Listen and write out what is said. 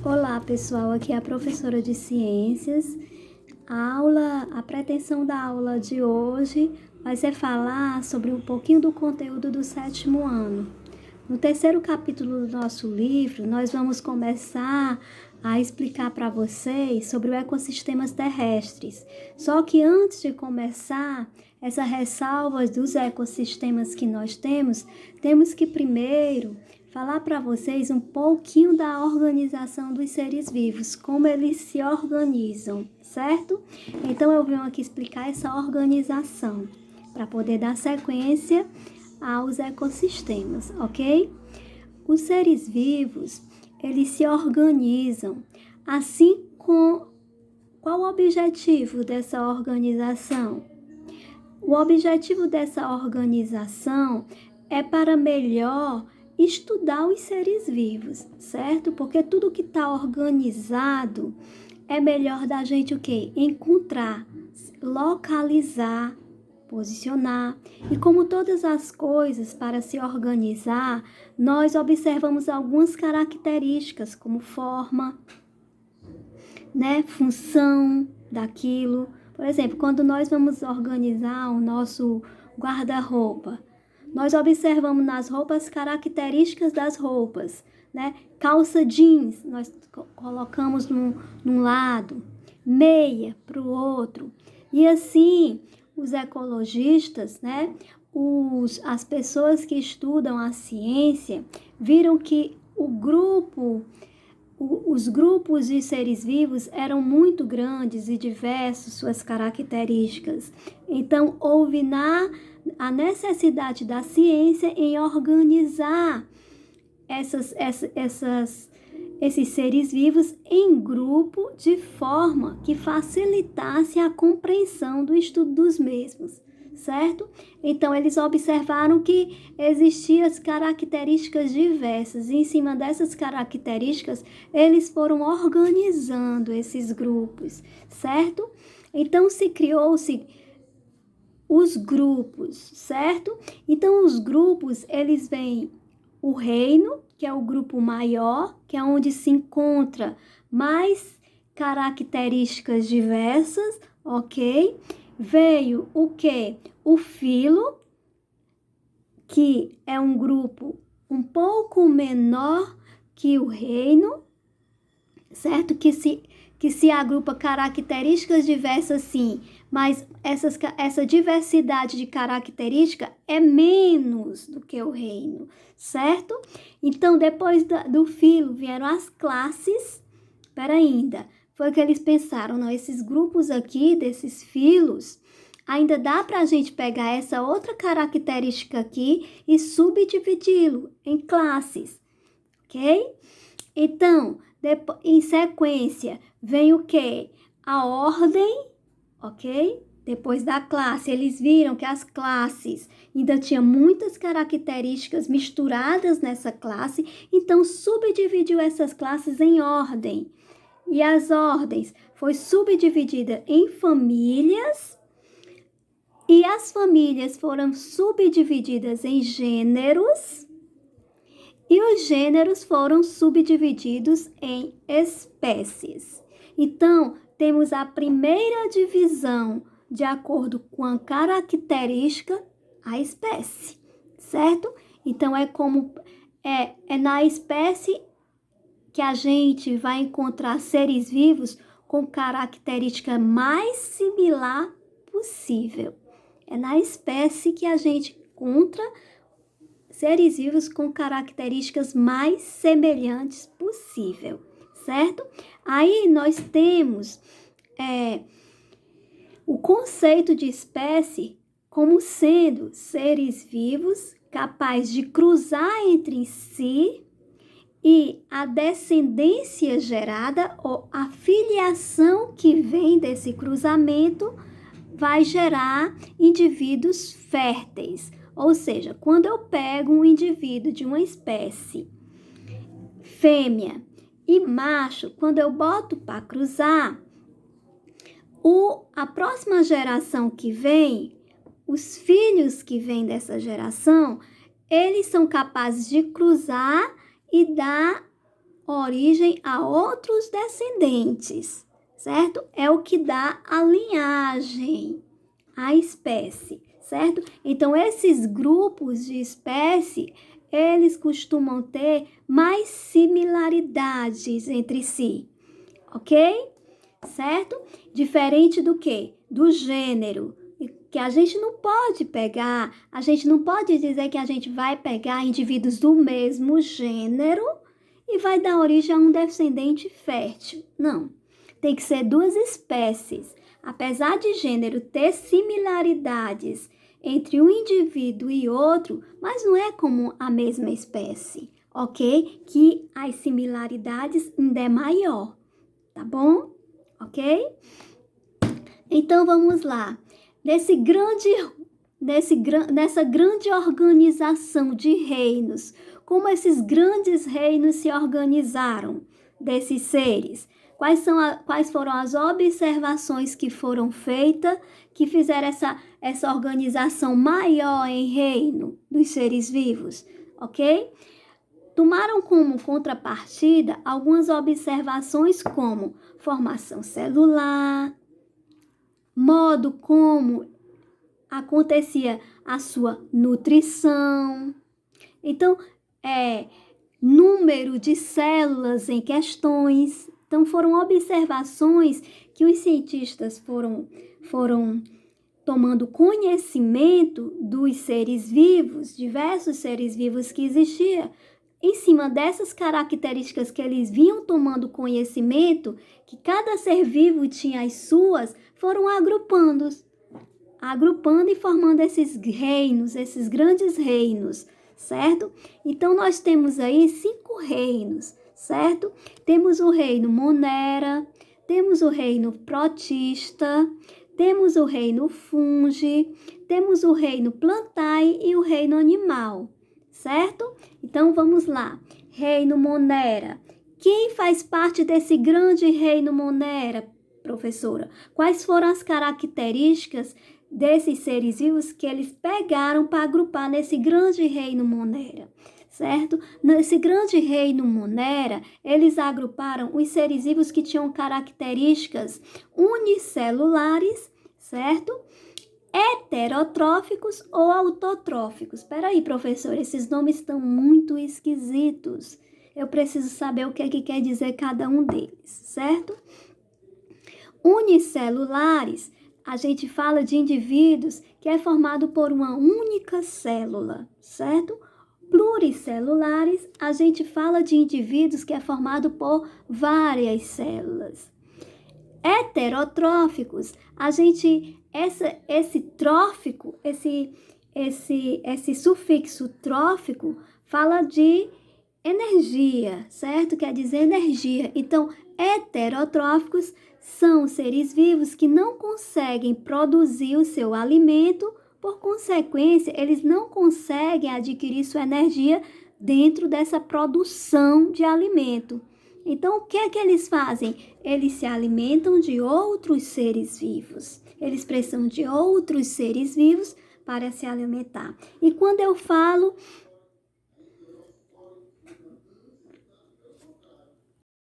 Olá pessoal, aqui é a professora de ciências. A pretensão da aula de hoje vai ser falar sobre um pouquinho do conteúdo do 7º ano. No 3º capítulo do nosso livro, nós vamos começar a explicar para vocês sobre os ecossistemas terrestres. Só que antes de começar essa ressalva dos ecossistemas que nós temos que primeiro falar para vocês um pouquinho da organização dos seres vivos, como eles se organizam, certo? Então eu venho aqui explicar essa organização para poder dar sequência aos ecossistemas, ok? Os seres vivos, eles se organizam, assim com... Qual o objetivo dessa organização? O objetivo dessa organização é para melhor estudar os seres vivos, certo? Porque tudo que está organizado é melhor da gente o quê? Encontrar, localizar, posicionar. E como todas as coisas para se organizar, nós observamos algumas características como forma, função daquilo. Por exemplo, quando nós vamos organizar o nosso guarda-roupa, nós observamos nas roupas características das roupas, Calça jeans, nós colocamos num lado, meia para o outro. E assim, os ecologistas, as pessoas que estudam a ciência, viram que os grupos de seres vivos eram muito grandes e diversos, suas características. Então, houve a necessidade da ciência em organizar esses seres vivos em grupo de forma que facilitasse a compreensão do estudo dos mesmos, certo? Então, eles observaram que existiam as características diversas e, em cima dessas características, eles foram organizando esses grupos, certo? Então, criou-se os grupos, certo? Então, os grupos, eles vêm o reino, que é o grupo maior, que é onde se encontra mais características diversas, ok? Veio o quê? O filo, que é um grupo um pouco menor que o reino, certo? Que se agrupa características diversas, sim, mas essa diversidade de característica é menos do que o reino, certo? Então, depois do filo vieram as classes. Ainda, foi o que eles pensaram, não? Esses grupos aqui, desses filos, ainda dá para a gente pegar essa outra característica aqui e subdividi-lo em classes, ok? Então, em sequência, vem o quê? A ordem, ok? Depois da classe, eles viram que as classes ainda tinham muitas características misturadas nessa classe, então subdividiu essas classes em ordem. E as ordens foi subdividida em famílias, e as famílias foram subdivididas em gêneros, e os gêneros foram subdivididos em espécies. Então, temos a primeira divisão de acordo com a característica, a espécie, certo? Então, é na espécie que a gente vai encontrar seres vivos com característica mais similar possível. É na espécie que a gente encontra seres vivos com características mais semelhantes possível, certo? Aí nós temos o conceito de espécie como sendo seres vivos capazes de cruzar entre si, e a descendência gerada ou a filiação que vem desse cruzamento vai gerar indivíduos férteis. Ou seja, quando eu pego um indivíduo de uma espécie fêmea e macho, quando eu boto para cruzar, a próxima geração que vem, os filhos que vêm dessa geração, eles são capazes de cruzar e dar origem a outros descendentes, certo? É o que dá a linhagem à espécie, certo? Então, esses grupos de espécie, eles costumam ter mais similaridades entre si, ok? Certo? Diferente do quê? Do gênero, que a gente não pode pegar, a gente não pode dizer que a gente vai pegar indivíduos do mesmo gênero e vai dar origem a um descendente fértil. Não, tem que ser duas espécies. Apesar de gênero ter similaridades entre um indivíduo e outro, mas não é como a mesma espécie, ok? Que as similaridades ainda é maior, tá bom? Ok? Então, vamos lá. Nessa grande organização de reinos, como esses grandes reinos se organizaram desses seres? Quais foram as observações que foram feitas que fizeram essa organização maior em reino dos seres vivos? Ok? Tomaram como contrapartida algumas observações como formação celular, modo como acontecia a sua nutrição. Então, número de células em questões. Então, foram observações que os cientistas foram tomando conhecimento dos seres vivos, diversos seres vivos que existiam. Em cima dessas características que eles vinham tomando conhecimento, que cada ser vivo tinha as suas, foram agrupando e formando esses reinos, esses grandes reinos, certo? Então, nós temos aí 5 reinos, certo? Temos o reino Monera, temos o reino Protista, temos o reino Fungi, temos o reino Plantae e o reino Animal, certo? Então, vamos lá. Reino Monera. Quem faz parte desse grande reino Monera, professora? Quais foram as características desses seres vivos que eles pegaram para agrupar nesse grande reino Monera, certo? Nesse grande reino Monera, eles agruparam os seres vivos que tinham características unicelulares, certo? Heterotróficos ou autotróficos. Espera aí, professor, esses nomes estão muito esquisitos. Eu preciso saber o que é que quer dizer cada um deles, certo? Unicelulares, a gente fala de indivíduos que é formado por uma única célula, certo? Pluricelulares, a gente fala de indivíduos que é formado por várias células. Heterotróficos, esse trófico, esse sufixo trófico fala de energia, certo? Quer dizer energia. Então, heterotróficos são seres vivos que não conseguem produzir o seu alimento, por consequência, eles não conseguem adquirir sua energia dentro dessa produção de alimento. Então, o que é que eles fazem? Eles se alimentam de outros seres vivos. Eles precisam de outros seres vivos para se alimentar. E quando eu falo